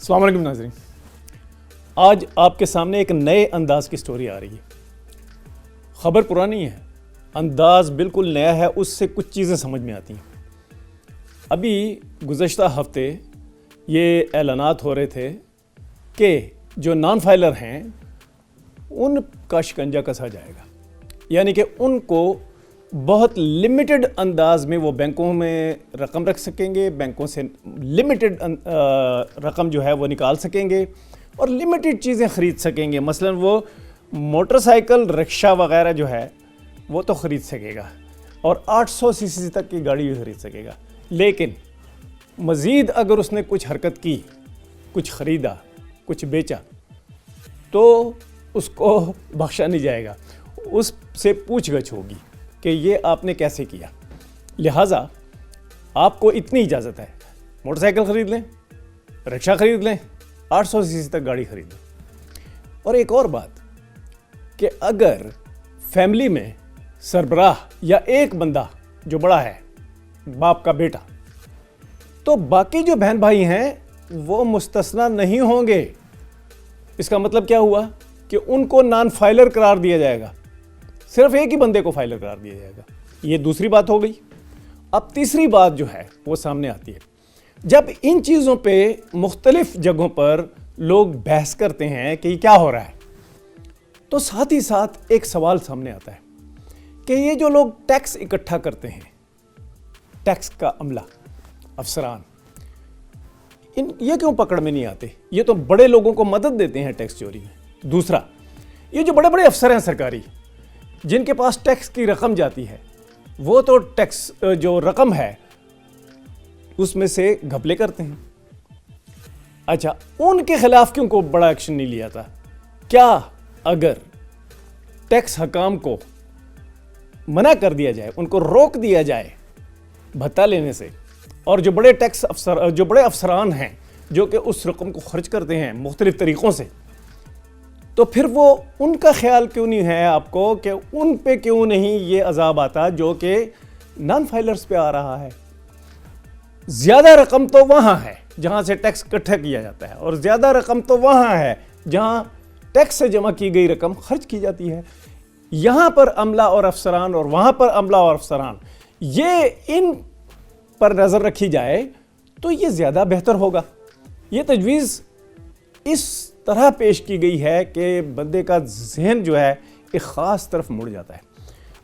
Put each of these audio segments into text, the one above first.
السلام علیکم ناظرین، آج آپ کے سامنے ایک نئے انداز کی سٹوری آ رہی ہے۔ خبر پرانی ہے، انداز بالکل نیا ہے، اس سے کچھ چیزیں سمجھ میں آتی ہیں۔ ابھی گزشتہ ہفتے یہ اعلانات ہو رہے تھے کہ جو نان فائلر ہیں ان کا شکنجہ کسا جائے گا، یعنی کہ ان کو بہت لمیٹڈ انداز میں وہ بینکوں میں رقم رکھ سکیں گے، بینکوں سے لمیٹڈ رقم جو ہے وہ نکال سکیں گے اور لمیٹڈ چیزیں خرید سکیں گے۔ مثلا وہ موٹر سائیکل، رکشہ وغیرہ جو ہے وہ تو خرید سکے گا اور 800 سی سی تک کی گاڑی بھی خرید سکے گا، لیکن مزید اگر اس نے کچھ حرکت کی، کچھ خریدا، کچھ بیچا تو اس کو بخشا نہیں جائے گا، اس سے پوچھ گچھ ہوگی کہ یہ آپ نے کیسے کیا۔ لہٰذا آپ کو اتنی اجازت ہے، موٹر سائیکل خرید لیں، رکشہ خرید لیں، 800 سی سی تک گاڑی خرید لیں۔ اور ایک اور بات کہ اگر فیملی میں سربراہ یا ایک بندہ جو بڑا ہے، باپ کا بیٹا، تو باقی جو بہن بھائی ہیں وہ مستثنیٰ نہیں ہوں گے۔ اس کا مطلب کیا ہوا کہ ان کو نان فائلر قرار دیا جائے گا، صرف ایک ہی بندے کو فائلر قرار دیا جائے گا۔ یہ دوسری بات ہو گئی۔ اب تیسری بات جو ہے وہ سامنے آتی ہے، جب ان چیزوں پہ مختلف جگہوں پر لوگ بحث کرتے ہیں کہ یہ کیا ہو رہا ہے، تو ساتھ ہی ساتھ ایک سوال سامنے آتا ہے کہ یہ جو لوگ ٹیکس اکٹھا کرتے ہیں، ٹیکس کا عملہ، افسران، یہ کیوں پکڑ میں نہیں آتے؟ یہ تو بڑے لوگوں کو مدد دیتے ہیں ٹیکس چوری میں۔ دوسرا، یہ جو بڑے بڑے افسر ہیں سرکاری، جن کے پاس ٹیکس کی رقم جاتی ہے، وہ تو ٹیکس جو رقم ہے اس میں سے گھپلے کرتے ہیں۔ اچھا، ان کے خلاف کیوں کو بڑا ایکشن نہیں لیا تھا؟ کیا اگر ٹیکس حکام کو منع کر دیا جائے، ان کو روک دیا جائے بھتہ لینے سے، اور جو بڑے ٹیکس افسر، جو بڑے افسران ہیں جو کہ اس رقم کو خرچ کرتے ہیں مختلف طریقوں سے، تو پھر وہ ان کا خیال کیوں نہیں ہے آپ کو کہ ان پہ کیوں نہیں یہ عذاب آتا جو کہ نان فائلرز پہ آ رہا ہے؟ زیادہ رقم تو وہاں ہے جہاں سے ٹیکس اکٹھا کیا جاتا ہے، اور زیادہ رقم تو وہاں ہے جہاں ٹیکس سے جمع کی گئی رقم خرچ کی جاتی ہے۔ یہاں پر عملہ اور افسران اور وہاں پر عملہ اور افسران، یہ ان پر نظر رکھی جائے تو یہ زیادہ بہتر ہوگا۔ یہ تجویز اس طرح پیش کی گئی ہے کہ بندے کا ذہن جو ہے ایک خاص طرف مڑ جاتا ہے۔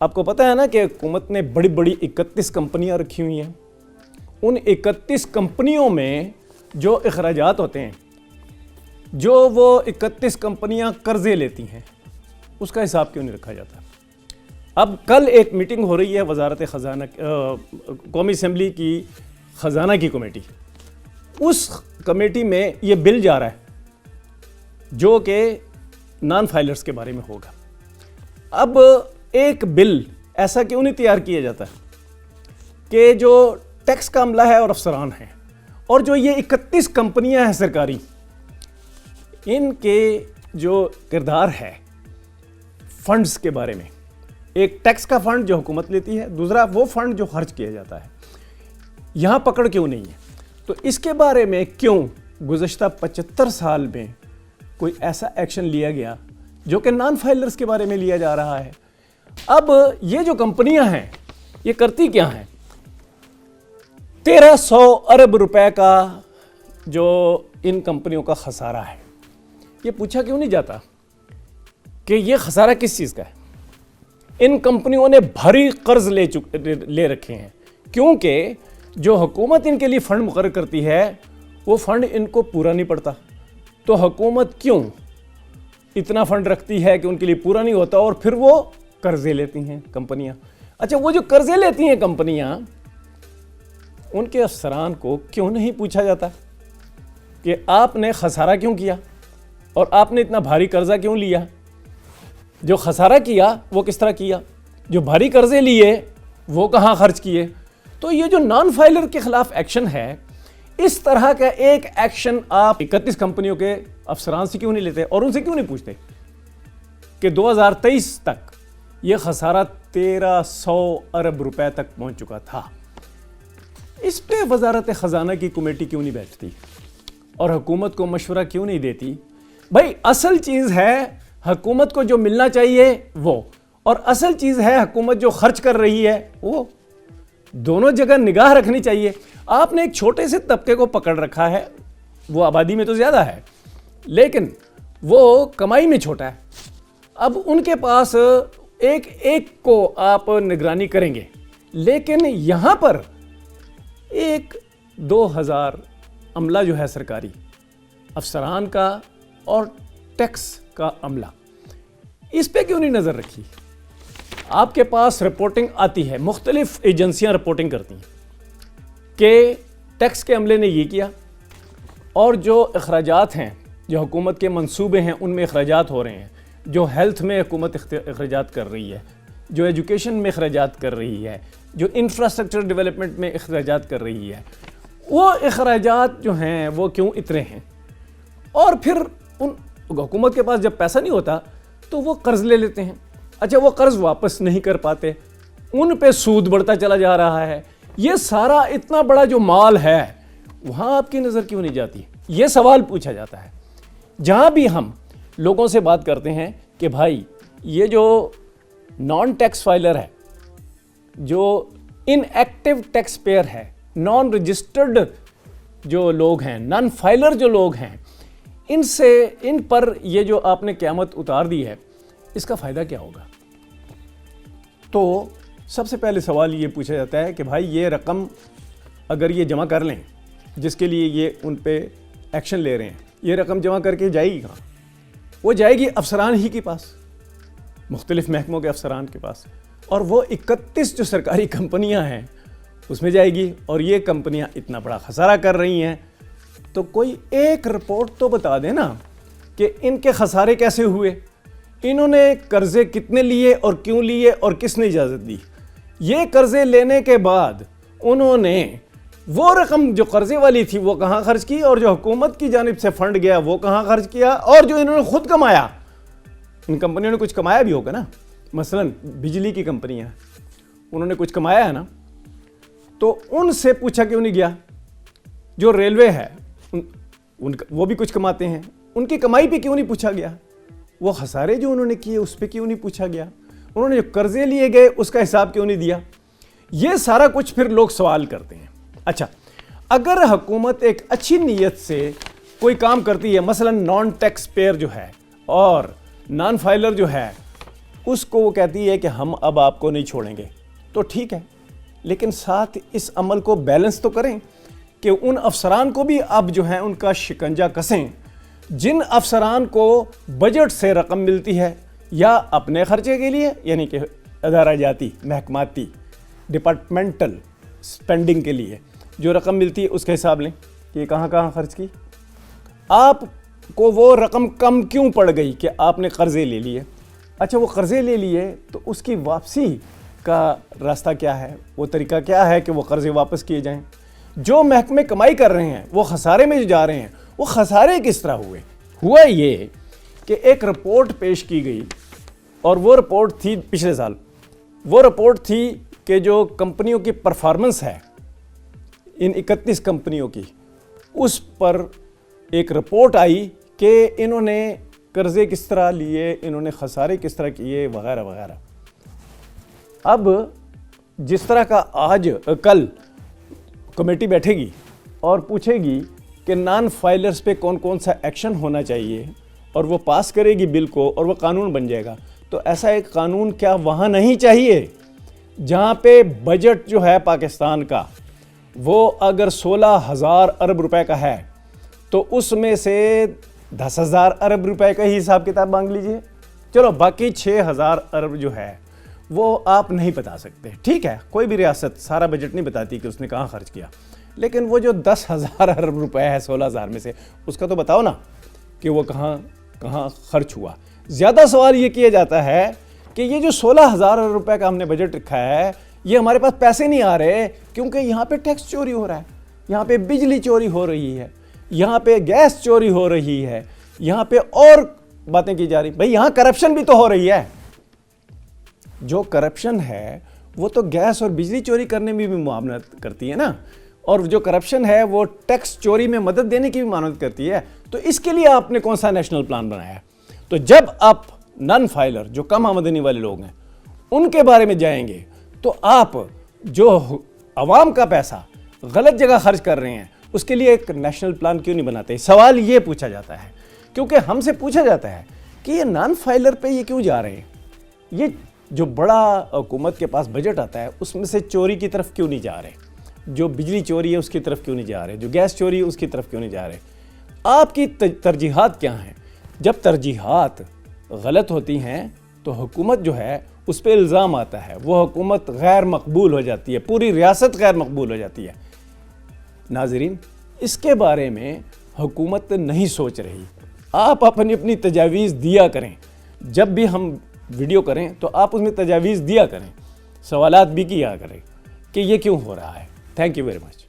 آپ کو پتہ ہے نا کہ حکومت نے بڑی بڑی 31 کمپنیاں رکھی ہوئی ہیں۔ ان 31 کمپنیوں میں جو اخراجات ہوتے ہیں، جو وہ 31 کمپنیاں قرضے لیتی ہیں، اس کا حساب کیوں نہیں رکھا جاتا؟ اب کل ایک میٹنگ ہو رہی ہے وزارت خزانہ، قومی اسمبلی کی خزانہ کی کمیٹی، اس کمیٹی میں یہ بل جا رہا ہے جو کہ نان فائلرز کے بارے میں ہوگا۔ اب ایک بل ایسا کیوں نہیں تیار کیا جاتا کہ جو ٹیکس کا عملہ ہے اور افسران ہیں، اور جو یہ 31 کمپنیاں ہیں سرکاری، ان کے جو کردار ہے فنڈز کے بارے میں، ایک ٹیکس کا فنڈ جو حکومت لیتی ہے، دوسرا وہ فنڈ جو خرچ کیا جاتا ہے، یہاں پکڑ کیوں نہیں ہے؟ تو اس کے بارے میں کیوں گزشتہ 75 سال میں کوئی ایسا ایکشن لیا گیا جو کہ نان فائلرز کے بارے میں لیا جا رہا ہے؟ اب یہ جو کمپنیاں ہیں یہ کرتی کیا ہیں؟ 1300 ارب روپے کا جو ان کمپنیوں کا خسارہ ہے، یہ پوچھا کیوں نہیں جاتا کہ یہ خسارہ کس چیز کا ہے؟ ان کمپنیوں نے بھاری قرض لے رکھے ہیں، کیونکہ جو حکومت ان کے لیے فنڈ مقرر کرتی ہے وہ فنڈ ان کو پورا نہیں پڑتا، تو حکومت کیوں اتنا فنڈ رکھتی ہے کہ ان کے لیے پورا نہیں ہوتا، اور پھر وہ قرضے لیتی ہیں کمپنیاں۔ اچھا، وہ جو قرضے لیتی ہیں کمپنیاں، ان کے افسران کو کیوں نہیں پوچھا جاتا کہ آپ نے خسارہ کیوں کیا اور آپ نے اتنا بھاری قرضہ کیوں لیا؟ جو خسارہ کیا وہ کس طرح کیا، جو بھاری قرضے لیے وہ کہاں خرچ کیے؟ تو یہ جو نان فائلر کے خلاف ایکشن ہے، اس طرح کا ایک ایکشن آپ 31 کمپنیوں کے افسران سے کیوں نہیں لیتے اور ان سے کیوں نہیں پوچھتے کہ 2023 تک یہ خسارہ 1300 ارب روپے تک پہنچ چکا تھا؟ اس پہ وزارت خزانہ کی کمیٹی کیوں نہیں بیٹھتی؟ اور حکومت کو مشورہ کیوں نہیں دیتی؟ بھائی اصل چیز ہے حکومت کو جو ملنا چاہیے وہ، اور اصل چیز ہے حکومت جو خرچ کر رہی ہے وہ، دونوں جگہ نگاہ رکھنی چاہیے۔ آپ نے ایک چھوٹے سے طبقے کو پکڑ رکھا ہے، وہ آبادی میں تو زیادہ ہے لیکن وہ کمائی میں چھوٹا ہے۔ اب ان کے پاس ایک ایک کو آپ نگرانی کریں گے، لیکن یہاں پر 1-2 ہزار عملہ جو ہے سرکاری افسران کا اور ٹیکس کا عملہ، اس پہ کیوں نہیں نظر رکھی؟ آپ کے پاس رپورٹنگ آتی ہے، مختلف ایجنسیاں رپورٹنگ کرتی ہیں کہ ٹیکس کے عملے نے یہ کیا، اور جو اخراجات ہیں، جو حکومت کے منصوبے ہیں ان میں اخراجات ہو رہے ہیں، جو ہیلتھ میں حکومت اخراجات کر رہی ہے، جو ایجوکیشن میں اخراجات کر رہی ہے، جو انفراسٹرکچر ڈیولپمنٹ میں اخراجات کر رہی ہے، وہ اخراجات جو ہیں وہ کیوں اتنے ہیں؟ اور پھر ان حکومت کے پاس جب پیسہ نہیں ہوتا تو وہ قرض لے لیتے ہیں۔ اچھا وہ قرض واپس نہیں کر پاتے، ان پہ سود بڑھتا چلا جا رہا ہے۔ یہ سارا اتنا بڑا جو مال ہے وہاں آپ کی نظر کیوں نہیں جاتی؟ یہ سوال پوچھا جاتا ہے۔ جہاں بھی ہم لوگوں سے بات کرتے ہیں کہ بھائی یہ جو نان ٹیکس فائلر ہے، جو ان ایکٹیو ٹیکس پیئر ہے، نان رجسٹرڈ جو لوگ ہیں، نان فائلر جو لوگ ہیں، ان پر یہ جو آپ نے قیامت اتار دی ہے، اس کا فائدہ کیا ہوگا؟ تو سب سے پہلے سوال یہ پوچھا جاتا ہے کہ بھائی یہ رقم اگر یہ جمع کر لیں، جس کے لیے یہ ان پہ ایکشن لے رہے ہیں، یہ رقم جمع کر کے جائے گی کہاں؟ وہ جائے گی افسران ہی کے پاس، مختلف محکموں کے افسران کے پاس، اور وہ 31 جو سرکاری کمپنیاں ہیں اس میں جائے گی، اور یہ کمپنیاں اتنا بڑا خسارہ کر رہی ہیں۔ تو کوئی ایک رپورٹ تو بتا دیں نا کہ ان کے خسارے کیسے ہوئے، انہوں نے قرضے کتنے لیے اور کیوں لیے اور کس نے اجازت دی، یہ قرضے لینے کے بعد انہوں نے وہ رقم جو قرضے والی تھی وہ کہاں خرچ کی، اور جو حکومت کی جانب سے فنڈ گیا وہ کہاں خرچ کیا، اور جو انہوں نے خود کمایا، ان کمپنیوں نے کچھ کمایا بھی ہوگا نا، مثلا بجلی کی کمپنیاں انہوں نے کچھ کمایا ہے نا، تو ان سے پوچھا کیوں نہیں گیا؟ جو ریلوے ہے وہ بھی کچھ کماتے ہیں، ان کی کمائی پہ کیوں نہیں پوچھا گیا؟ وہ خسارے جو انہوں نے کیے اس پہ کیوں نہیں پوچھا گیا؟ انہوں نے جو قرضے لیے گئے اس کا حساب کیوں نہیں دیا؟ یہ سارا کچھ پھر لوگ سوال کرتے ہیں۔ اچھا اگر حکومت ایک اچھی نیت سے کوئی کام کرتی ہے، مثلا نان ٹیکس پیئر جو ہے اور نان فائلر جو ہے، اس کو وہ کہتی ہے کہ ہم اب آپ کو نہیں چھوڑیں گے، تو ٹھیک ہے، لیکن ساتھ اس عمل کو بیلنس تو کریں کہ ان افسران کو بھی اب جو ہیں ان کا شکنجہ کسیں جن افسران کو بجٹ سے رقم ملتی ہے یا اپنے خرچے کے لیے، یعنی کہ ادارہ جاتی، محکماتی، ڈپارٹمنٹل سپینڈنگ کے لیے جو رقم ملتی ہے اس کا حساب لیں کہ یہ کہاں کہاں خرچ کی۔ آپ کو وہ رقم کم کیوں پڑ گئی کہ آپ نے قرضے لے لیے؟ اچھا وہ قرضے لے لیے تو اس کی واپسی کا راستہ کیا ہے، وہ طریقہ کیا ہے کہ وہ قرضے واپس کیے جائیں؟ جو محکمے کمائی کر رہے ہیں وہ خسارے میں جو جا رہے ہیں، وہ خسارے کس طرح ہوئے؟ ہوا یہ کہ ایک رپورٹ پیش کی گئی، اور وہ رپورٹ تھی پچھلے سال، وہ رپورٹ تھی کہ جو کمپنیوں کی پرفارمنس ہے ان 31 کمپنیوں کی، اس پر ایک رپورٹ آئی کہ انہوں نے قرضے کس طرح لیے، انہوں نے خسارے کس طرح کیے، وغیرہ وغیرہ۔ اب جس طرح کا آج کل کمیٹی بیٹھے گی اور پوچھے گی کہ نان فائلرز پہ کون کون سا ایکشن ہونا چاہیے، اور وہ پاس کرے گی بل کو اور وہ قانون بن جائے گا، تو ایسا ایک قانون کیا وہاں نہیں چاہیے جہاں پہ بجٹ جو ہے پاکستان کا وہ اگر 16,000 ارب روپے کا ہے تو اس میں سے 10,000 ارب روپے کا ہی حساب کتاب مانگ لیجئے، چلو باقی 6,000 ارب جو ہے وہ آپ نہیں بتا سکتے، ٹھیک ہے، کوئی بھی ریاست سارا بجٹ نہیں بتاتی کہ اس نے کہاں خرچ کیا، لیکن وہ جو 10,000 ارب روپے ہے 16,000 میں سے، اس کا تو بتاؤ نا کہ وہ کہاں کہاں خرچ ہوا۔ زیادہ سوال یہ کیا جاتا ہے کہ یہ جو 16,000 ارب روپے کا ہم نے بجٹ رکھا ہے، یہ ہمارے پاس پیسے نہیں آ رہے کیونکہ یہاں پہ ٹیکس چوری ہو رہا ہے، یہاں پہ بجلی چوری ہو رہی ہے، یہاں پہ گیس چوری ہو رہی ہے، یہاں پہ اور باتیں کی جا رہی، بھئی یہاں کرپشن بھی تو ہو رہی ہے۔ جو کرپشن ہے وہ تو گیس اور بجلی چوری کرنے میں بھی معاونت کرتی ہے نا، اور جو کرپشن ہے وہ ٹیکس چوری میں مدد دینے کی بھی مانند کرتی ہے، تو اس کے لیے آپ نے کون سا نیشنل پلان بنایا ہے؟ تو جب آپ نان فائلر جو کم آمدنی والے لوگ ہیں ان کے بارے میں جائیں گے تو آپ جو عوام کا پیسہ غلط جگہ خرچ کر رہے ہیں اس کے لیے ایک نیشنل پلان کیوں نہیں بناتے؟ سوال یہ پوچھا جاتا ہے، کیونکہ ہم سے پوچھا جاتا ہے کہ یہ نان فائلر پہ یہ کیوں جا رہے ہیں، یہ جو بڑا حکومت کے پاس بجٹ آتا ہے اس میں سے چوری کی طرف کیوں نہیں جا رہے، جو بجلی چوری ہے اس کی طرف کیوں نہیں جا رہے، جو گیس چوری ہے اس کی طرف کیوں نہیں جا رہے؟ آپ کی ترجیحات کیا ہیں؟ جب ترجیحات غلط ہوتی ہیں تو حکومت جو ہے اس پہ الزام آتا ہے، وہ حکومت غیر مقبول ہو جاتی ہے، پوری ریاست غیر مقبول ہو جاتی ہے۔ ناظرین، اس کے بارے میں حکومت نہیں سوچ رہی۔ آپ اپنی تجاویز دیا کریں، جب بھی ہم ویڈیو کریں تو آپ اس میں تجاویز دیا کریں، سوالات بھی کیا کریں کہ یہ کیوں ہو رہا ہے۔ Thank you very much.